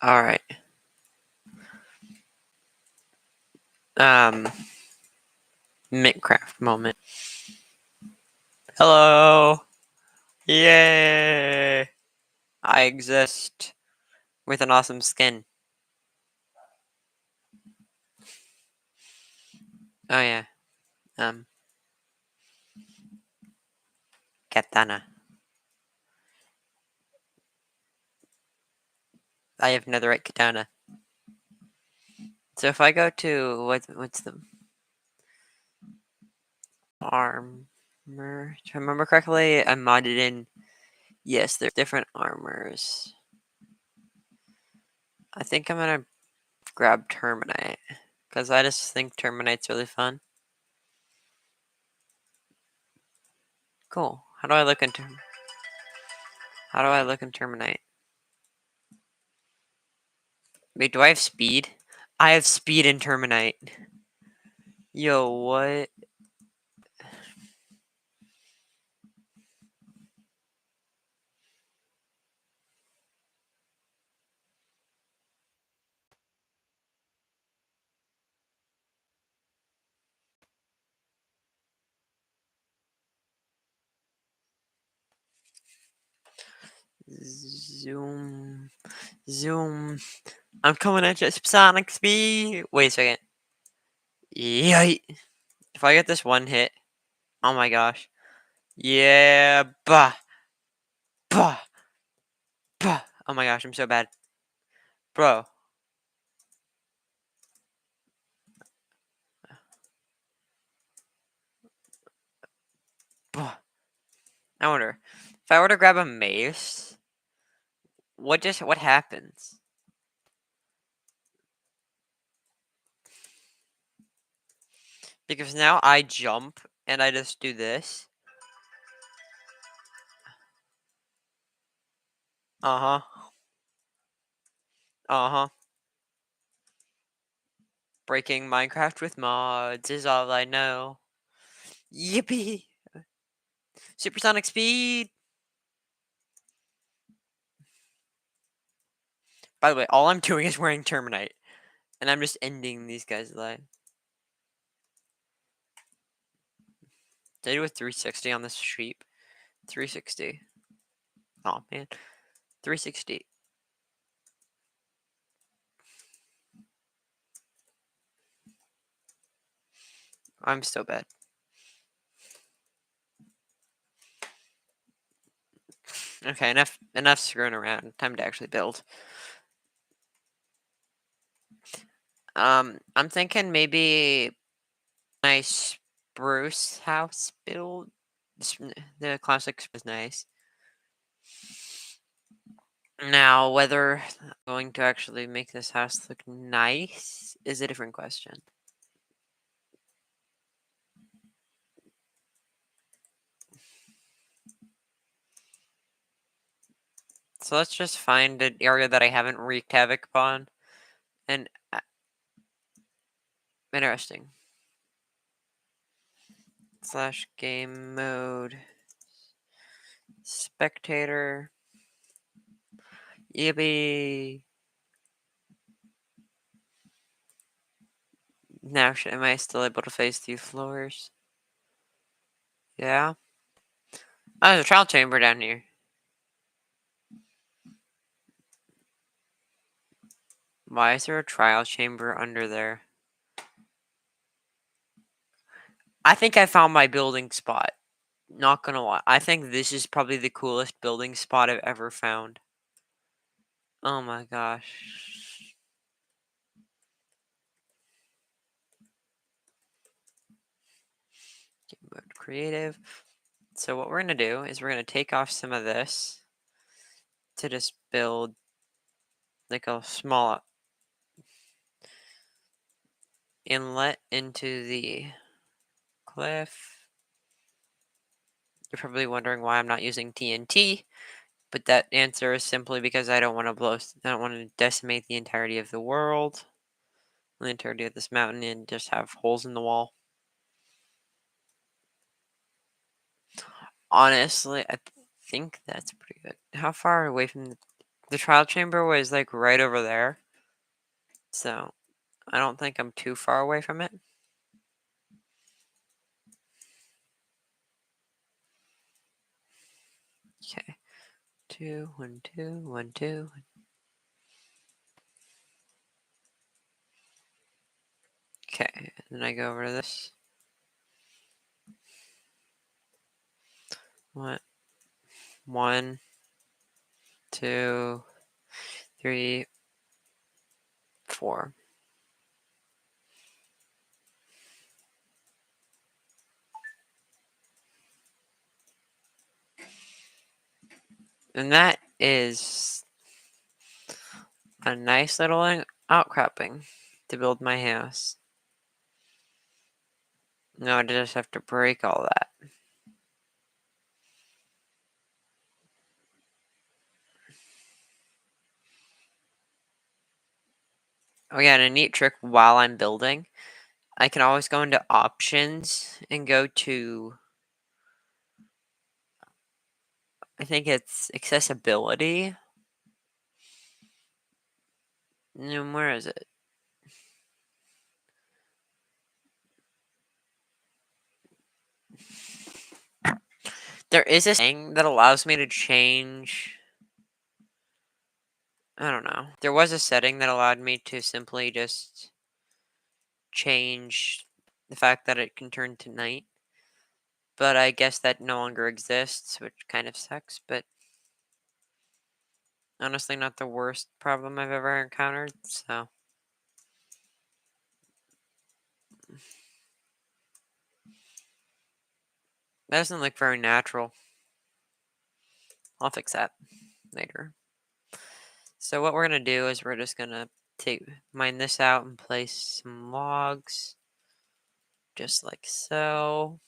All right. Minecraft moment. Hello. Yay. I exist with an awesome skin. Oh yeah. Um. Katana. I have netherite katana. So if I go to what's the armor? If I remember correctly, I modded in. Yes, there's different armors. I think I'm gonna grab Terminite because I just think Terminite's really fun. Cool. How do I look in Terminite? Wait, do I have speed? I have speed in Terminite. Yo, what? Zoom. Zoom. I'm coming at you at Sonic speed. Wait a second. Yay. If I get this one hit, oh my gosh. Yeah. Bah. Bah. Bah. Oh my gosh, I'm so bad. Bro. Bah. I wonder. If I were to grab a mace, what happens? Because now I jump and I just do this. Uh-huh. Uh-huh. Breaking Minecraft with mods is all I know. Yippee! Supersonic speed! By the way, all I'm doing is wearing Terminite. And I'm just ending these guys' life. Did I do a 360 on this sheep? 360. Oh man. 360. I'm so bad. Okay, enough screwing around. Time to actually build. I'm thinking maybe my spruce house build. The classic is nice. Now, whether I'm going to actually make this house look nice is a different question. So let's just find an area that I haven't wreaked havoc upon. And interesting. Slash game mode. Spectator. Yippee. Now, am I still able to face these floors? Yeah. Oh, there's a trial chamber down here. Why is there a trial chamber under there? I think I found my building spot. Not gonna lie. I think this is probably the coolest building spot I've ever found. Oh my gosh. Game mode creative. So what we're gonna do is we're gonna take off some of this to just build like a small inlet into the cliff. You're probably wondering why I'm not using TNT, but that answer is simply because I don't want to decimate the entirety of the world, the entirety of this mountain, and just have holes in the wall. Honestly, I think that's pretty good. How far away from The trial chamber was like right over there. So I don't think I'm too far away from it. Okay. 2, 1, 2, 1, 2. Okay, and then I go over to this. What? 1, 2, 3, 4. And that is a nice little outcropping to build my house. Now I just have to break all that. Oh yeah, and a neat trick while I'm building, I can always go into options and go to, I think it's accessibility. And where is it? There is a thing that allows me to change. I don't know. There was a setting that allowed me to simply just change the fact that it can turn to night. But I guess that no longer exists, which kind of sucks, but honestly not the worst problem I've ever encountered, so. That doesn't look very natural. I'll fix that later. So what we're going to do is we're just going to mine this out and place some logs. Just like so.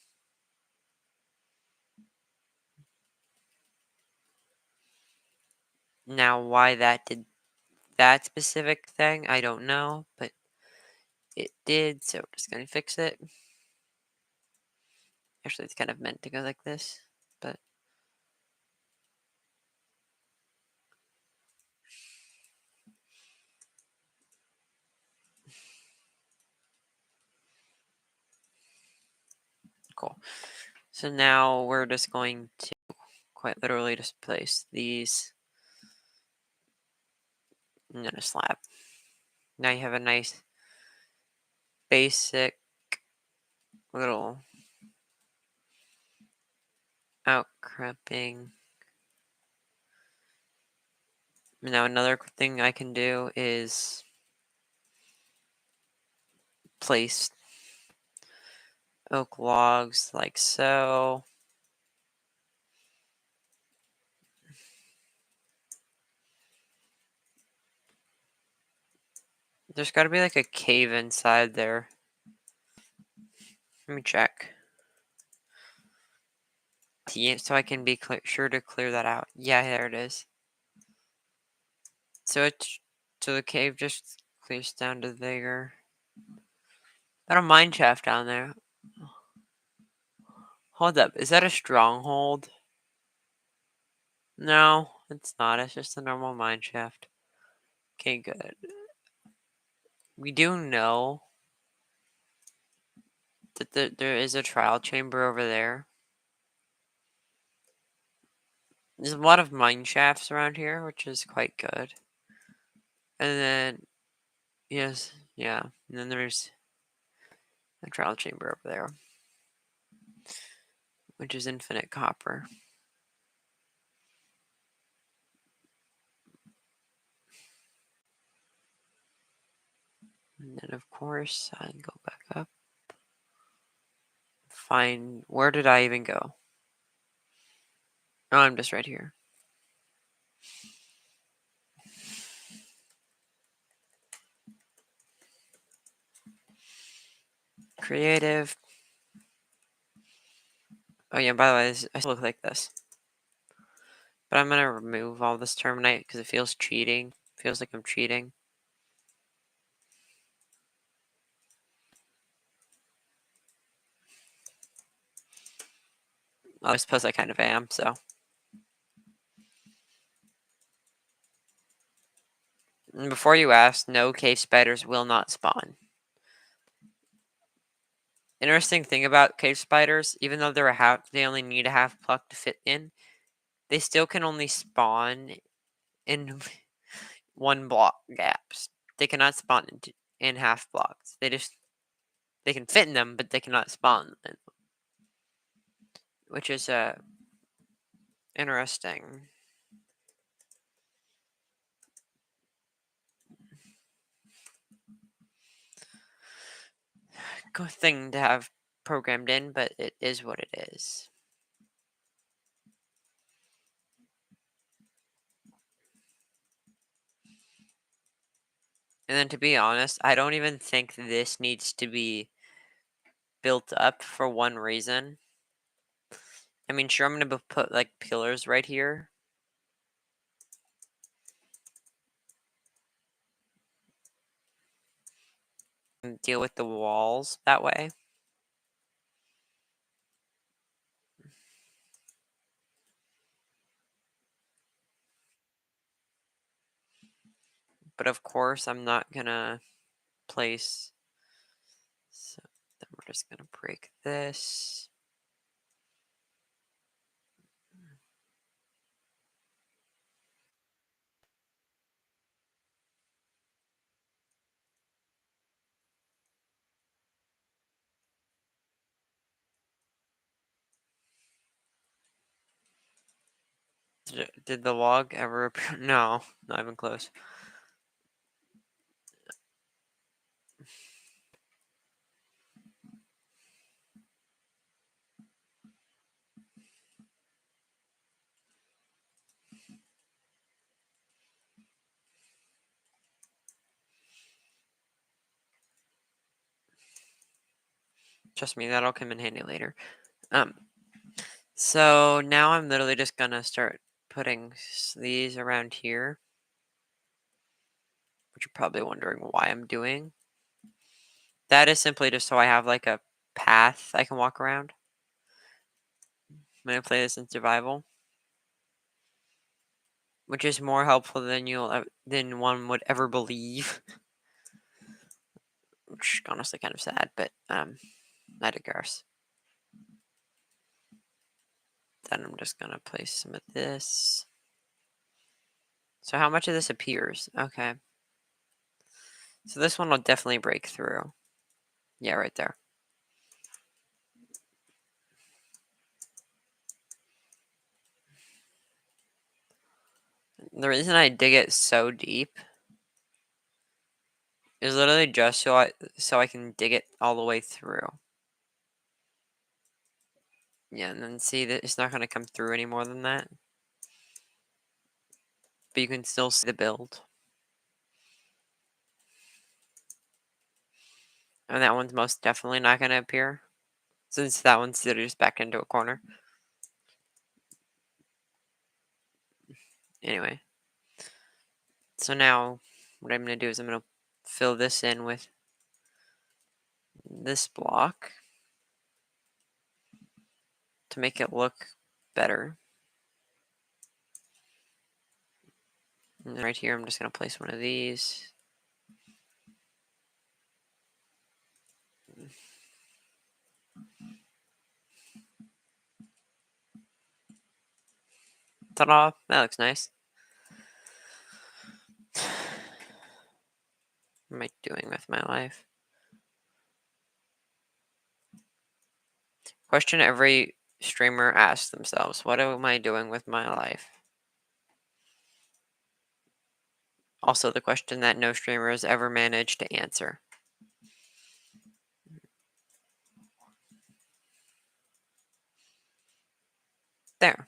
Now why that did that specific thing, I don't know, but it did, so we're just going to fix it. Actually, it's kind of meant to go like this, but. Cool. So now we're just going to quite literally just place these and then a slab. Now you have a nice basic little outcropping. Now another thing I can do is place oak logs like so. There's got to be like a cave inside there. Let me check. Yeah, so I can be sure to clear that out. Yeah, there it is. So the cave just clears down to there. Got a mine shaft down there. Hold up, is that a stronghold? No, it's not. It's just a normal mine shaft. Okay, good. We do know that there is a trial chamber over there. There's a lot of mine shafts around here, which is quite good. And then, yes, yeah. And then there's a trial chamber over there, which is infinite copper. And then, of course, I go back up. Find, where did I even go? Oh, I'm just right here. Creative. Oh yeah, by the way, I still look like this. But I'm gonna remove all this terminite because it feels cheating. Feels like I'm cheating. I suppose I kind of am, so. And before you ask, no, cave spiders will not spawn. Interesting thing about cave spiders, even though they only need a half block to fit in, they still can only spawn in 1 block gaps. They cannot spawn in half blocks. They can fit in them, but they cannot spawn in them, which is interesting. Good thing to have programmed in, but it is what it is. And then to be honest, I don't even think this needs to be built up for one reason. I mean, sure, I'm going to put like pillars right here. And deal with the walls that way. But of course, I'm not going to place. So then we're just going to break this. Did the log ever appear? No, not even close. Trust me, that'll come in handy later. So now I'm literally just gonna start putting these around here, which you're probably wondering why I'm doing. That is simply just so I have like a path I can walk around when I play this in survival, which is more helpful than one would ever believe. Which honestly kind of sad, but I digress. Then I'm just gonna place some of this. So how much of this appears? Okay. So this one will definitely break through. Yeah, right there. The reason I dig it so deep is literally just so I can dig it all the way through. Yeah, and then see that it's not going to come through any more than that. But you can still see the build. And that one's most definitely not going to appear, since that one's just back into a corner. Anyway. So now, what I'm going to do is I'm going to fill this in with this block to make it look better. And right here, I'm just going to place one of these. Ta-da! That looks nice. What am I doing with my life? Question every streamer asks themselves: what am I doing with my life? Also, the question that no streamer has ever managed to answer. There.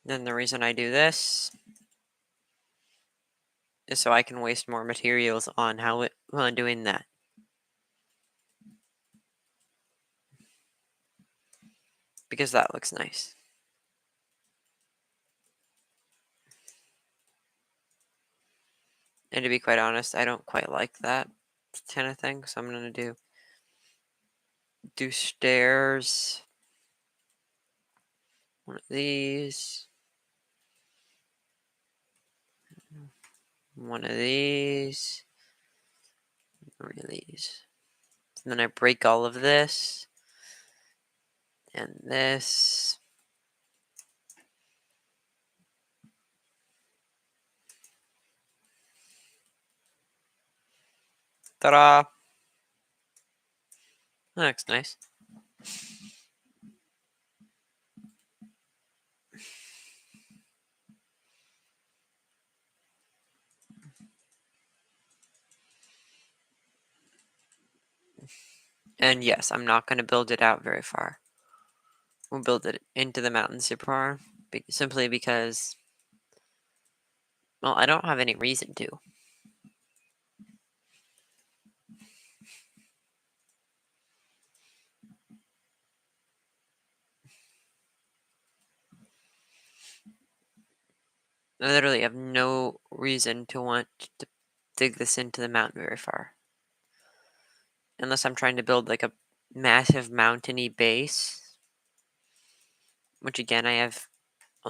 Then the reason I do this is so I can waste more materials on on doing that. Because that looks nice. And to be quite honest, I don't quite like that kind of thing, so I'm going to do do stairs. One of these. One of these. One of these. And then I break all of this. And this. Ta-da! That looks nice. And yes, I'm not going to build it out very far. We'll build it into the mountains super far, simply because, well, I don't have any reason to. I literally have no reason to want to dig this into the mountain very far. Unless I'm trying to build like a massive mountainy base. Which again,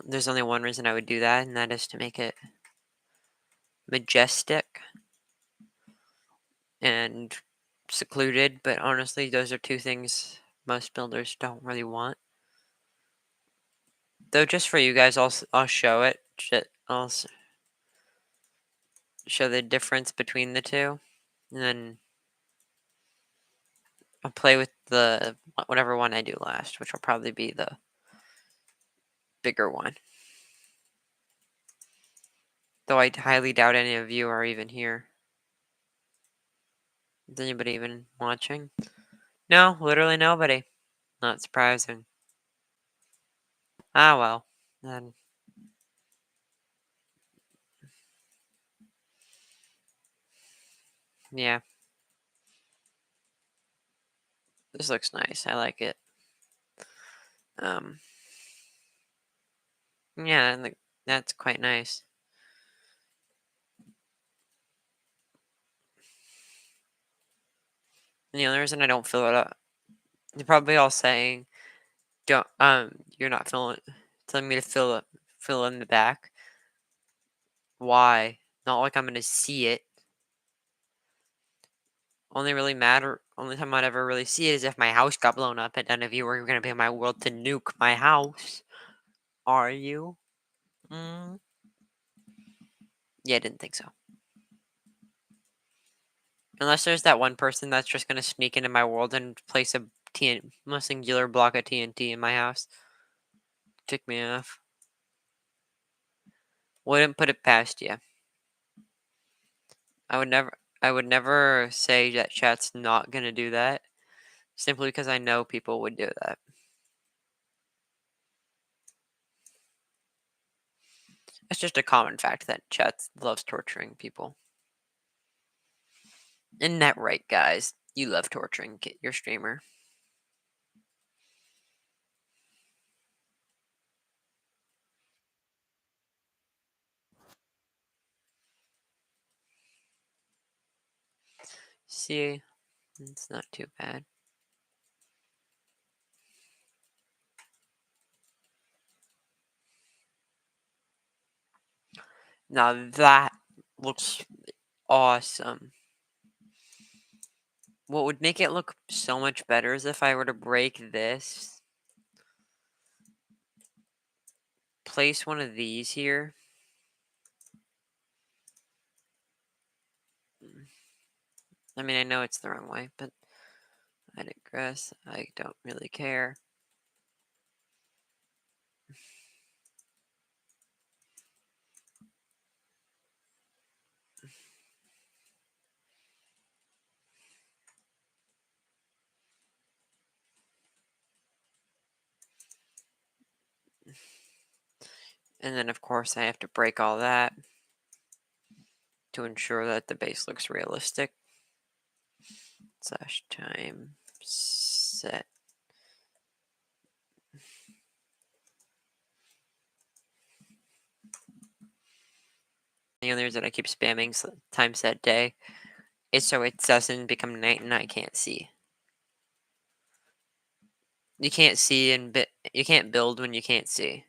there's only one reason I would do that, and that is to make it majestic and secluded. But honestly, those are two things most builders don't really want. Though just for you guys, I'll show it. I'll show the difference between the two, and then I'll play with the whatever one I do last, which will probably be the bigger one. Though I highly doubt any of you are even here. Is anybody even watching? No, literally nobody. Not surprising. Ah, well. Then. Yeah. This looks nice. I like it. Yeah, that's quite nice. And the only reason I don't fill it up, you're probably all saying, "Don't you're not telling me to fill in the back." Why? Not like I'm gonna see it. Only time I'd ever really see it is if my house got blown up, and none of you were gonna be in my world to nuke my house. Are you? Mm. Yeah, I didn't think so. Unless there's that one person that's just gonna sneak into my world and place a singular block of TNT in my house. Tick me off. Wouldn't put it past you. I would never say that chat's not gonna do that, simply because I know people would do that. It's just a common fact that chat loves torturing people. Isn't that right, guys? You love torturing your streamer. See, it's not too bad. Now that looks awesome. What would make it look so much better is if I were to break this, place one of these here. I mean, I know it's the wrong way, but I digress. I don't really care. And then, of course, I have to break all that to ensure that the base looks realistic. / time set. The only reason I keep spamming time set day is so it doesn't become night and I can't see. You can't see and you can't build when you can't see.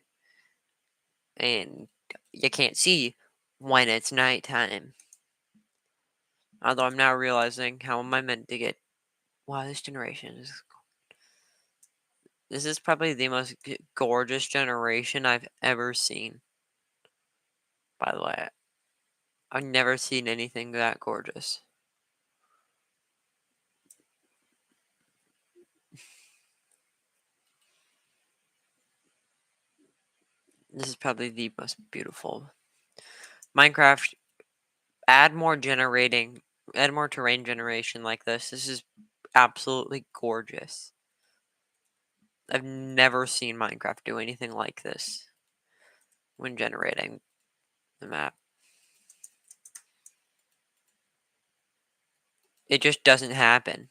And you can't see when it's nighttime. Although I'm now realizing how am I meant to get. Wow, this generation is. This is probably the most gorgeous generation I've ever seen. By the way, I've never seen anything that gorgeous. This is probably the most beautiful. Minecraft, add more terrain generation like this. This is absolutely gorgeous. I've never seen Minecraft do anything like this when generating the map. It just doesn't happen.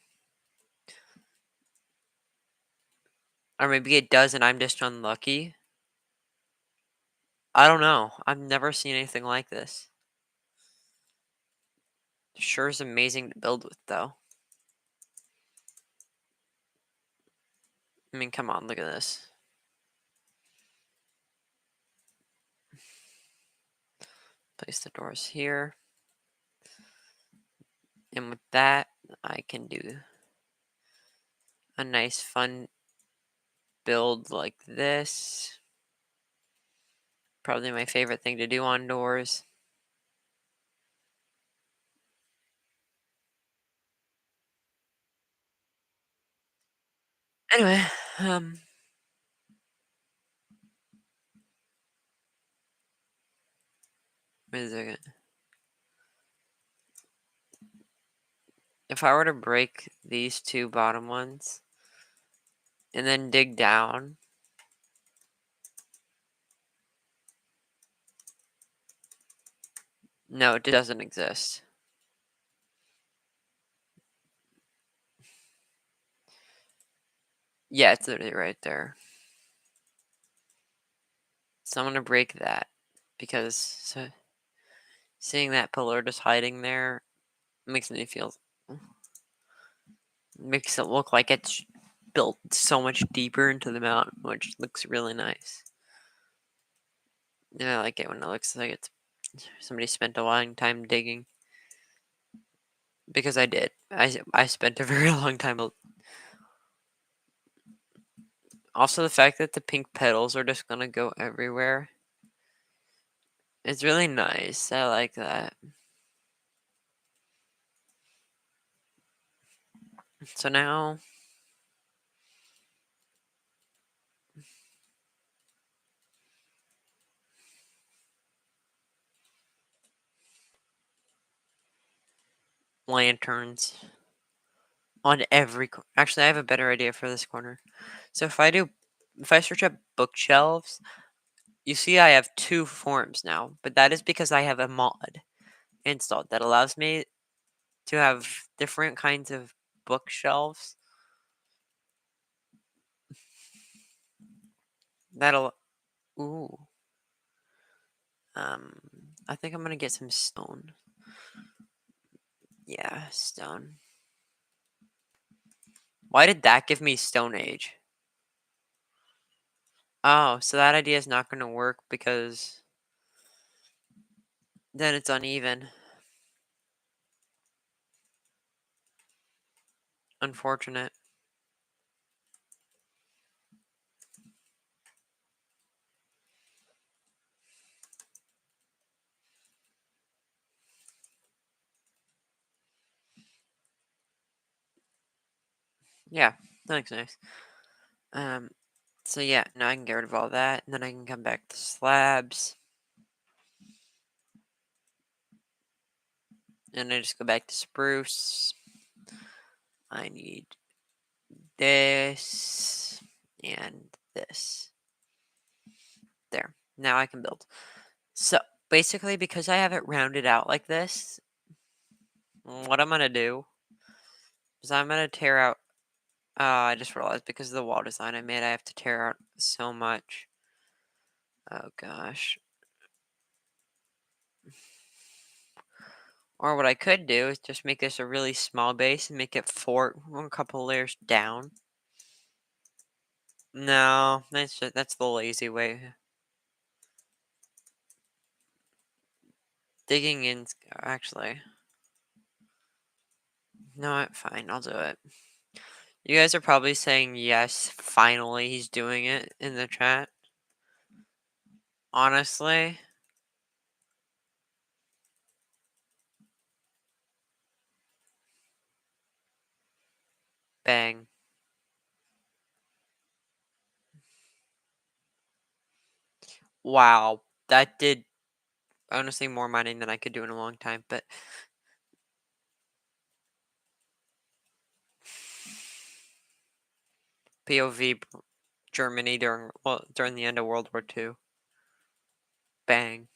Or maybe it does and I'm just unlucky. I don't know. I've never seen anything like this. Sure is amazing to build with, though. I mean, come on, look at this. Place the doors here. And with that, I can do a nice, fun build like this. Probably my favorite thing to do on doors. Anyway, wait a second. If I were to break these two bottom ones and then dig down, no, it doesn't exist. Yeah, it's literally right there. So I'm gonna break that because seeing that pillar just hiding there makes me feel makes it look like it's built so much deeper into the mountain, which looks really nice. Yeah, I like it when it looks like it's somebody spent a long time digging. Because I did. I spent a very long time. Also, the fact that the pink petals are just gonna go everywhere is really nice. I like that. So now, lanterns on every. Actually, I have a better idea for this corner. So if I search up bookshelves, you see I have two forms now, but that is because I have a mod installed that allows me to have different kinds of bookshelves. That'll. Ooh. Um, I think I'm gonna get some stone. Yeah, stone. Why did that give me Stone Age? Oh, so that idea is not gonna work because then it's uneven. Unfortunate. Yeah, that looks nice. Um, so yeah, now I can get rid of all that, and then I can come back to slabs. And I just go back to spruce. I need this and this. There. Now I can build. So basically, because I have it rounded out like this, what I'm gonna do is I'm gonna tear out. I just realized because of the wall design I made, I have to tear out so much. Oh gosh. Or what I could do is just make this a really small base and make it a couple layers down. No, that's the lazy way. Digging in, actually. No, fine, I'll do it. You guys are probably saying yes, finally he's doing it in the chat. Honestly, bang. Wow, that did honestly more mining than I could do in a long time, but POV Germany during the end of World War II. Bang.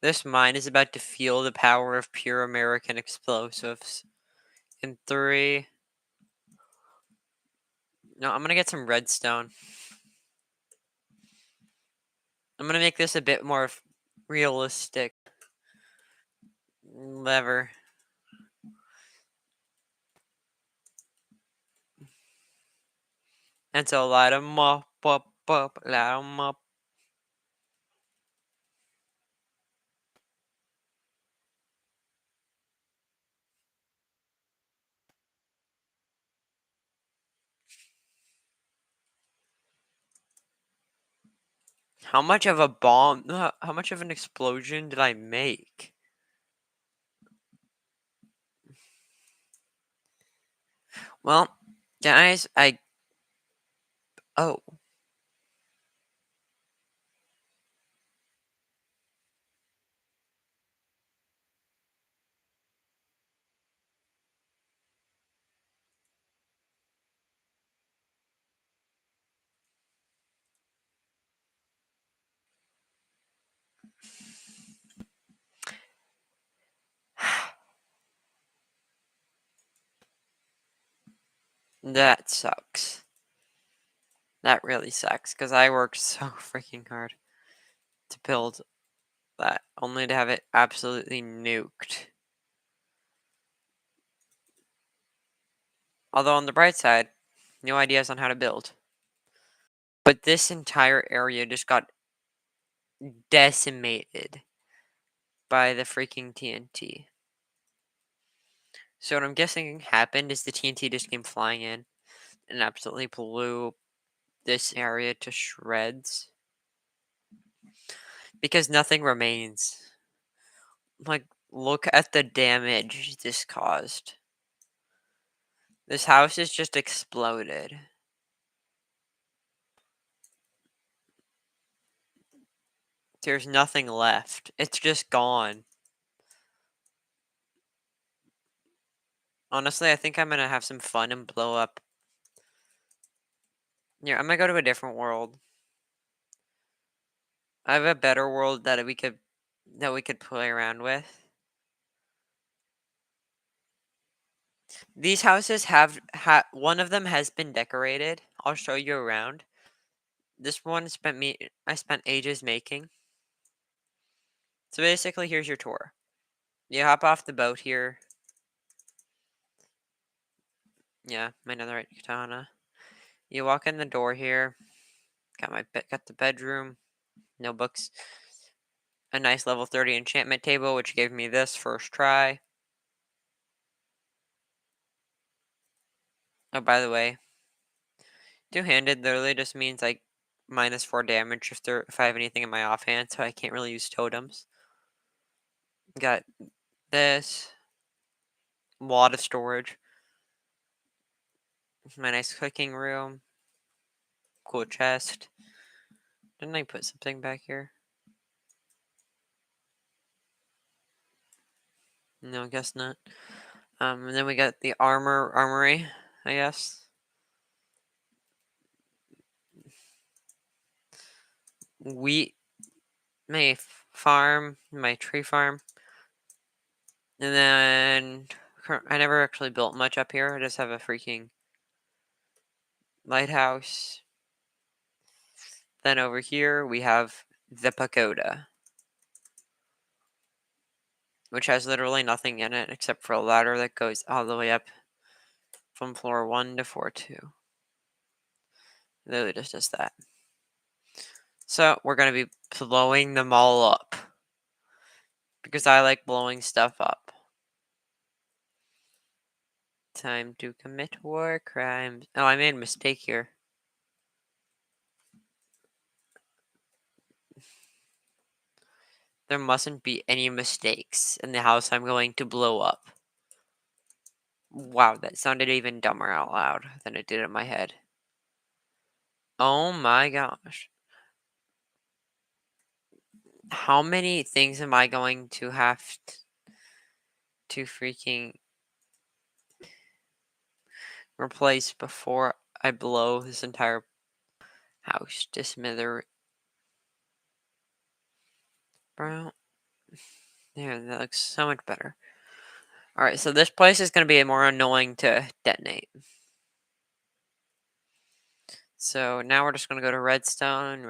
This mine is about to feel the power of pure American explosives. In 3. No, I'm gonna get some redstone. I'm gonna make this a bit more realistic. Lever. And so light 'em up, light 'em up. How much of a bomb, how much of an explosion did I make? Well, guys, oh, that sucks. That really sucks, because I worked so freaking hard to build that, only to have it absolutely nuked. Although on the bright side, new ideas on how to build. But this entire area just got decimated by the freaking TNT. So what I'm guessing happened is the TNT just came flying in and absolutely blew this area to shreds. Because nothing remains. Like, look at the damage this caused. This house is just exploded. There's nothing left. It's just gone. Honestly, I think I'm gonna have some fun and blow up. Yeah, I'm gonna go to a different world. I have a better world that we could play around with. These houses have one of them has been decorated. I'll show you around. This one I spent ages making. So basically, here's your tour. You hop off the boat here. Yeah, my netherite katana. You walk in the door here. Got the bedroom. No books. A nice level 30 enchantment table, which gave me this first try. Oh, by the way, two-handed literally just means like -4 damage if I have anything in my offhand, so I can't really use totems. Got this. A lot of storage. My nice cooking room. Cool chest. Didn't I put something back here? No, I guess not. And then we got the armory, I guess. Wheat, my farm, my tree farm. And then I never actually built much up here. I just have a freaking lighthouse. Then over here we have the pagoda, which has literally nothing in it except for a ladder that goes all the way up from floor 1 to floor 2. Literally just does that. So we're going to be blowing them all up. Because I like blowing stuff up. Time to commit war crimes. Oh, I made a mistake here. There mustn't be any mistakes in the house I'm going to blow up. Wow, that sounded even dumber out loud than it did in my head. Oh my gosh. How many things am I going to have to freaking replace before I blow this entire house to smither? Bro. There, that looks so much better. Alright, so this place is going to be more annoying to detonate. So now we're just going to go to redstone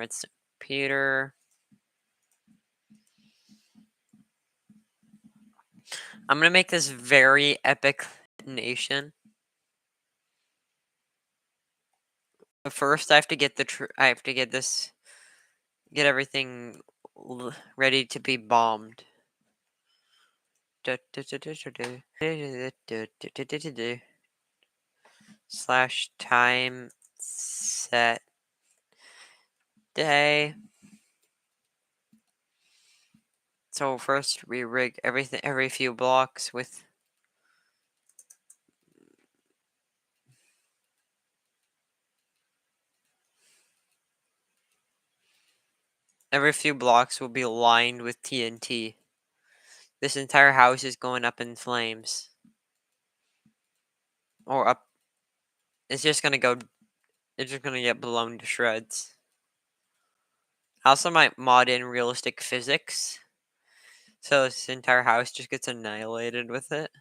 computer. I'm going to make this very epic nation. But first I have to get I have to get this, get everything ready to be bombed. Slash time set day. So first we rig everything every few blocks with every few blocks will be lined with TNT. This entire house is going up in flames. Or up, it's just gonna go, it's just gonna get blown to shreds. I also might mod in realistic physics, so this entire house just gets annihilated with it.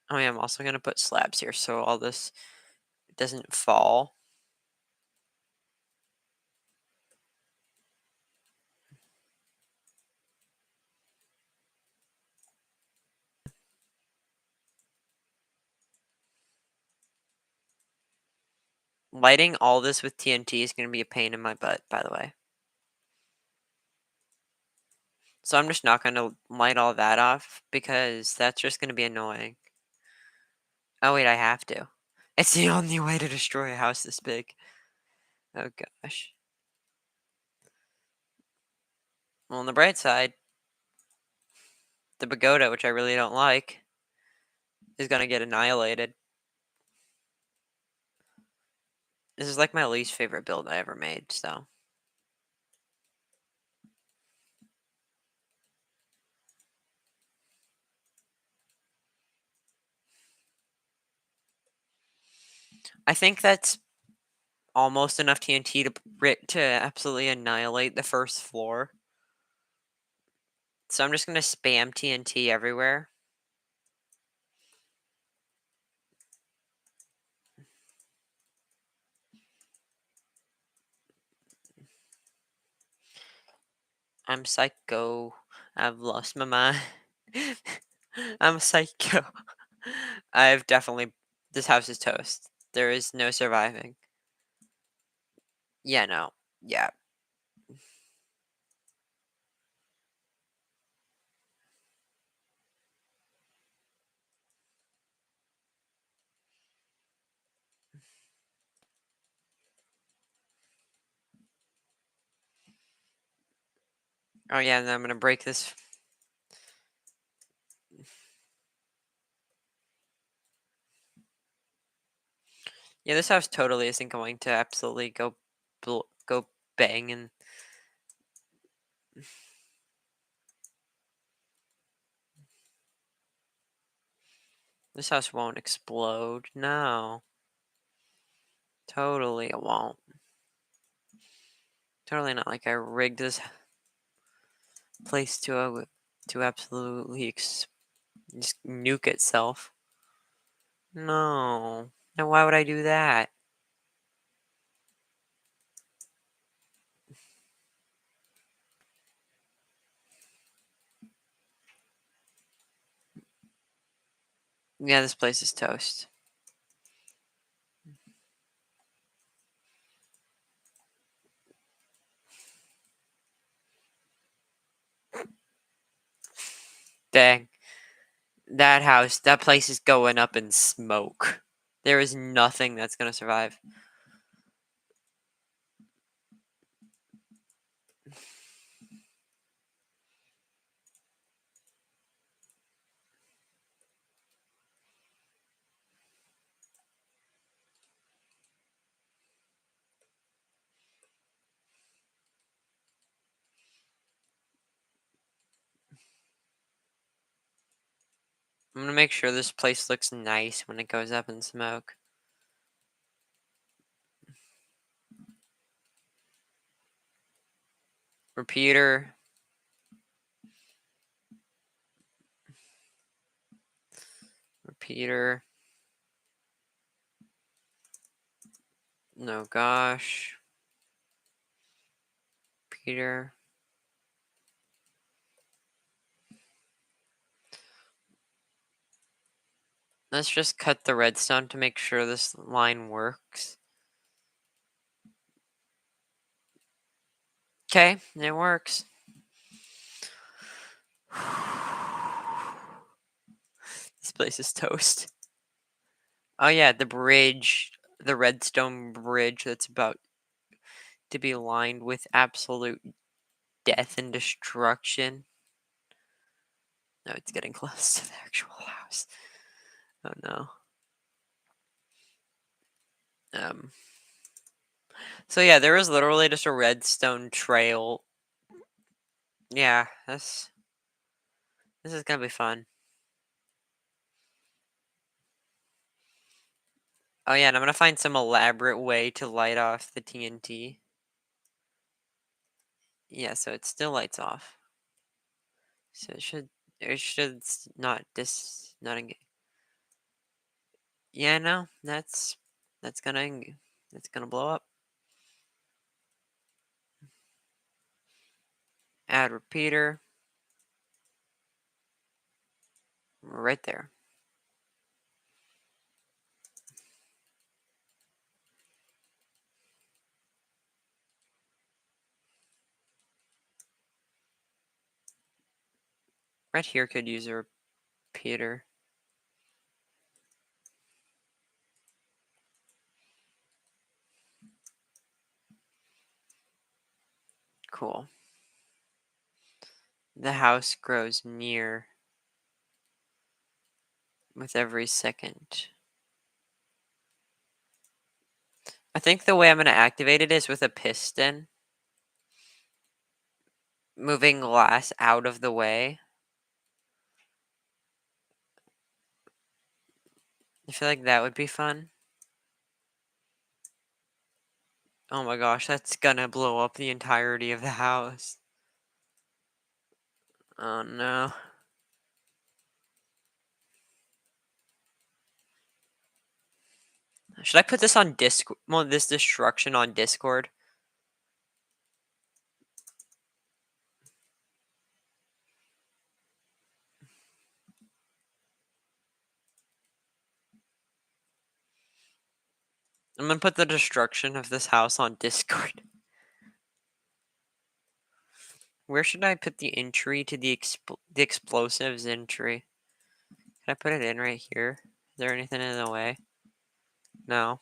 Oh yeah, I'm also gonna put slabs here so all this doesn't fall. Lighting all this with TNT is gonna be a pain in my butt, by the way. So I'm just not gonna light all that off because that's just gonna be annoying. Oh wait, I have to. It's the only way to destroy a house this big. Oh gosh. Well, on the bright side, the pagoda, which I really don't like, is gonna get annihilated. This is like my least favorite build I ever made, so. I think that's almost enough TNT to absolutely annihilate the first floor. So I'm just gonna spam TNT everywhere. I'm psycho. I've lost my mind. I'm psycho. I've definitely. This house is toast. There is no surviving. Yeah, no. Yeah. Oh, yeah, and then I'm gonna break this. Yeah, this house totally isn't going to absolutely go bang and. This house won't explode. No. Totally it won't. Totally not like I rigged this place to absolutely just nuke itself. No. Now why would I do that? Yeah, this place is toast. Dang. That place is going up in smoke. There is nothing that's gonna survive. I'm gonna make sure this place looks nice when it goes up in smoke. Repeater. Repeater. No gosh. Repeater. Let's just cut the redstone to make sure this line works. Okay, it works. This place is toast. Oh yeah, the bridge, the redstone bridge that's about to be lined with absolute death and destruction. No, it's getting close to the actual house. Oh no. Um. So yeah, there was literally just a redstone trail. Yeah, this is gonna be fun. Oh yeah, and I'm gonna find some elaborate way to light off the TNT. Yeah, so it still lights off. So not not engage. Yeah, no, that's gonna that's gonna blow up. Add repeater right there. Right here could use a repeater. Cool. The house grows near with every second. I think the way I'm gonna activate it is with a piston. Moving glass out of the way. I feel like that would be fun. Oh my gosh, that's gonna blow up the entirety of the house. Oh no. Should I put this on Discord? Well, this destruction on Discord? I'm gonna put the destruction of this house on Discord. Where should I put the entry to the explosives entry? Can I put it in right here? Is there anything in the way? No.